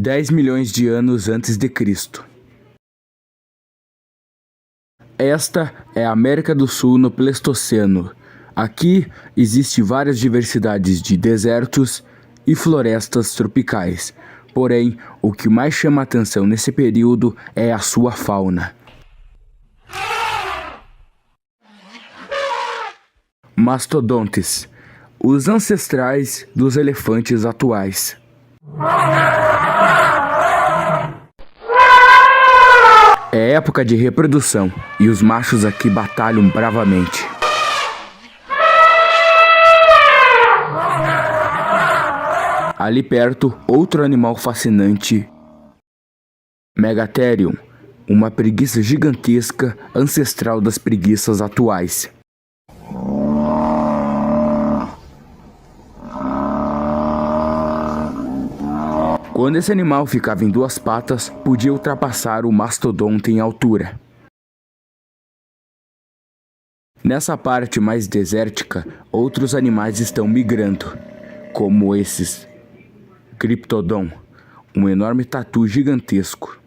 10 milhões de anos antes de Cristo. Esta é a América do Sul no Pleistoceno. Aqui existe várias diversidades de desertos e florestas tropicais. Porém, o que mais chama a atenção nesse período é a sua fauna. Mastodontes, os ancestrais dos elefantes atuais. É época de reprodução e os machos aqui batalham bravamente. Ali perto, outro animal fascinante, Megatherium, uma preguiça gigantesca ancestral das preguiças atuais. Quando esse animal ficava em duas patas, podia ultrapassar o mastodonte em altura. Nessa parte mais desértica, outros animais estão migrando, como esses Cryptodon, um enorme tatu gigantesco.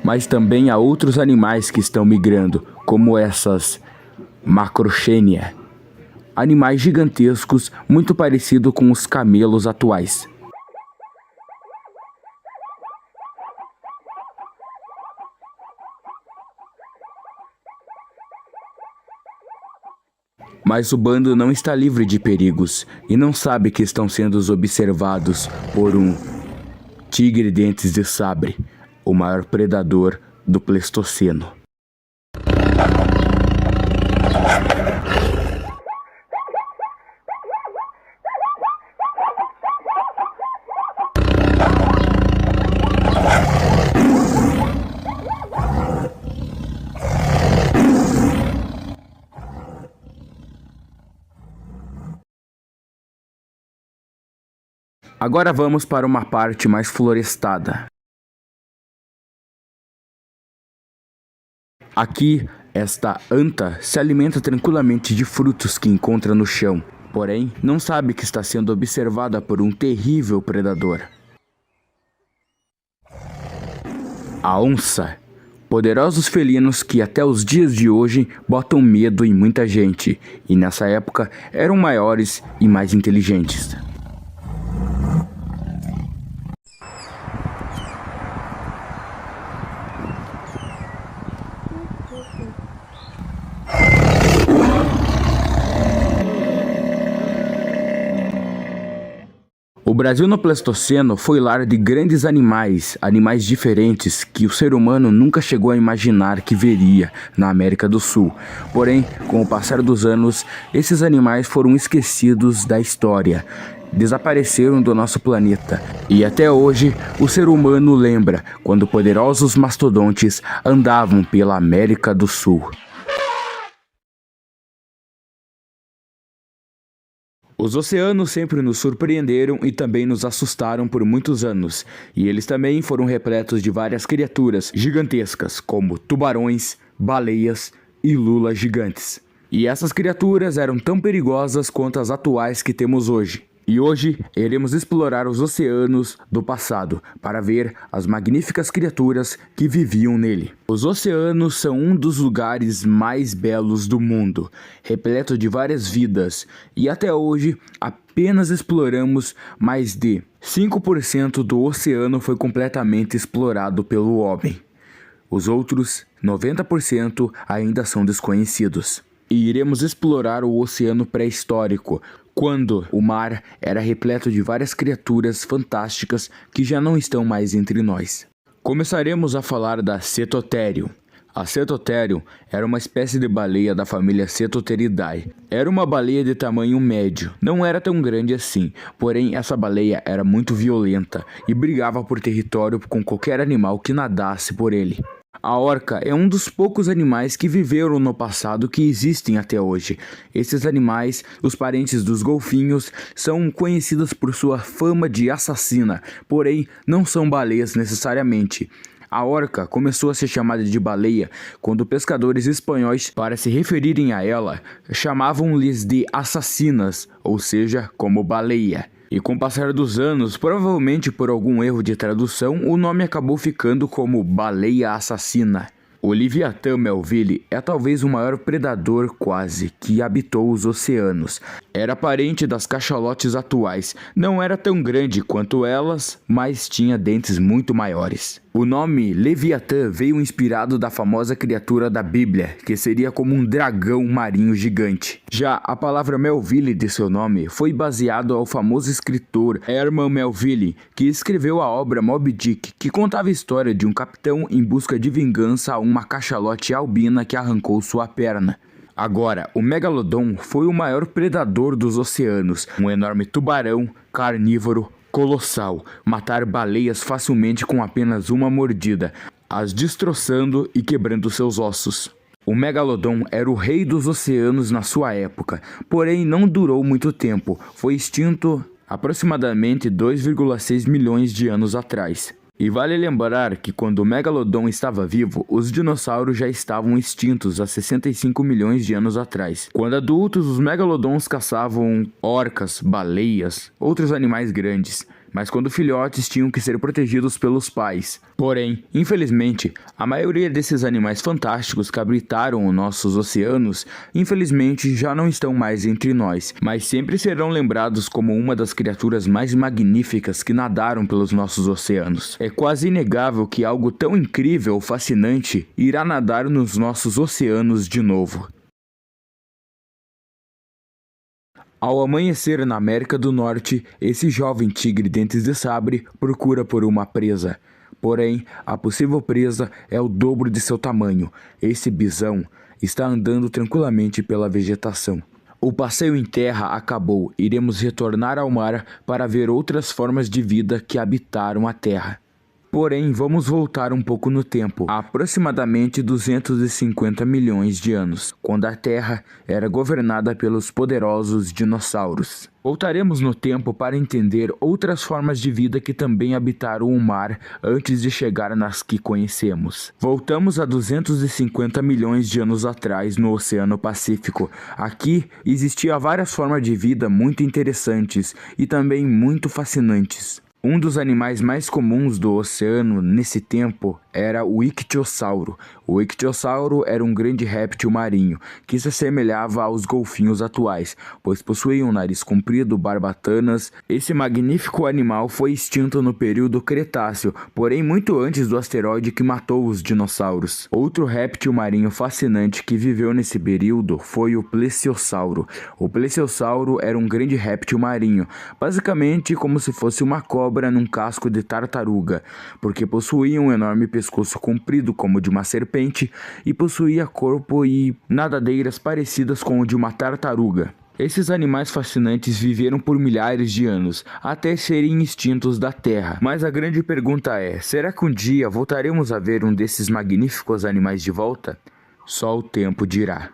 Mas também há outros animais que estão migrando, como essas Macrochenia. Animais gigantescos, muito parecidos com os camelos atuais. Mas o bando não está livre de perigos e não sabe que estão sendo observados por um tigre dentes de sabre, o maior predador do Pleistoceno. Agora vamos para uma parte mais florestada. Aqui, esta anta se alimenta tranquilamente de frutos que encontra no chão, porém não sabe que está sendo observada por um terrível predador. A onça, poderosos felinos que até os dias de hoje botam medo em muita gente, e nessa época eram maiores e mais inteligentes. O Brasil no Pleistoceno foi lar de grandes animais diferentes que o ser humano nunca chegou a imaginar que veria na América do Sul. Porém, com o passar dos anos, esses animais foram esquecidos da história, desapareceram do nosso planeta. E até hoje, o ser humano lembra quando poderosos mastodontes andavam pela América do Sul. Os oceanos sempre nos surpreenderam e também nos assustaram por muitos anos, e eles também foram repletos de várias criaturas gigantescas, como tubarões, baleias e lulas gigantes. E essas criaturas eram tão perigosas quanto as atuais que temos hoje. E hoje iremos explorar os oceanos do passado para ver as magníficas criaturas que viviam nele. Os oceanos são um dos lugares mais belos do mundo, repleto de várias vidas, e até hoje apenas exploramos mais de 5% do oceano foi completamente explorado pelo homem. Os outros 90% ainda são desconhecidos. E iremos explorar o oceano pré-histórico, quando o mar era repleto de várias criaturas fantásticas que já não estão mais entre nós. Começaremos a falar da Cetotherium. A Cetotherium era uma espécie de baleia da família Cetotheridae. Era uma baleia de tamanho médio, não era tão grande assim, porém essa baleia era muito violenta e brigava por território com qualquer animal que nadasse por ele. A orca é um dos poucos animais que viveram no passado que existem até hoje. Esses animais, os parentes dos golfinhos, são conhecidos por sua fama de assassina, porém não são baleias necessariamente. A orca começou a ser chamada de baleia quando pescadores espanhóis, para se referirem a ela, chamavam-lhes de assassinas, ou seja, como baleia. E com o passar dos anos, provavelmente por algum erro de tradução, o nome acabou ficando como baleia assassina. O Leviatã Melville é talvez o maior predador quase que habitou os oceanos. Era parente das cachalotes atuais, não era tão grande quanto elas, mas tinha dentes muito maiores. O nome Leviatã veio inspirado da famosa criatura da Bíblia, que seria como um dragão marinho gigante. Já a palavra Melville de seu nome foi baseado ao famoso escritor Herman Melville, que escreveu a obra Moby Dick, que contava a história de um capitão em busca de vingança a uma cachalote albina que arrancou sua perna. Agora, o Megalodon foi o maior predador dos oceanos, um enorme tubarão carnívoro colossal, matar baleias facilmente com apenas uma mordida, as destroçando e quebrando seus ossos. O Megalodon era o rei dos oceanos na sua época, porém não durou muito tempo, foi extinto aproximadamente 2,6 milhões de anos atrás. E vale lembrar que quando o Megalodon estava vivo, os dinossauros já estavam extintos há 65 milhões de anos atrás. Quando adultos, os Megalodons caçavam orcas, baleias, outros animais grandes, mas quando filhotes tinham que ser protegidos pelos pais. Porém, infelizmente, a maioria desses animais fantásticos que habitaram os nossos oceanos, infelizmente já não estão mais entre nós, mas sempre serão lembrados como uma das criaturas mais magníficas que nadaram pelos nossos oceanos. É quase inegável que algo tão incrível, fascinante, irá nadar nos nossos oceanos de novo. Ao amanhecer na América do Norte, esse jovem tigre dentes de sabre procura por uma presa. Porém, a possível presa é o dobro de seu tamanho. Esse bisão está andando tranquilamente pela vegetação. O passeio em terra acabou. Iremos retornar ao mar para ver outras formas de vida que habitaram a terra. Porém, vamos voltar um pouco no tempo, há aproximadamente 250 milhões de anos, quando a Terra era governada pelos poderosos dinossauros. Voltaremos no tempo para entender outras formas de vida que também habitaram o mar antes de chegar nas que conhecemos. Voltamos a 250 milhões de anos atrás no Oceano Pacífico. Aqui existiam várias formas de vida muito interessantes e também muito fascinantes. Um dos animais mais comuns do oceano nesse tempo era o ictiosauro. O ictiosauro era um grande réptil marinho que se assemelhava aos golfinhos atuais, pois possuía um nariz comprido, barbatanas. Esse magnífico animal foi extinto no período Cretáceo, porém muito antes do asteroide que matou os dinossauros. Outro réptil marinho fascinante que viveu nesse período foi o plesiosauro. O plesiosauro era um grande réptil marinho, basicamente como se fosse uma cobra num casco de tartaruga, porque possuía um enorme pescoço comprido como o de uma serpente e possuía corpo e nadadeiras parecidas com o de uma tartaruga. Esses animais fascinantes viveram por milhares de anos, até serem extintos da Terra. Mas a grande pergunta é, será que um dia voltaremos a ver um desses magníficos animais de volta? Só o tempo dirá.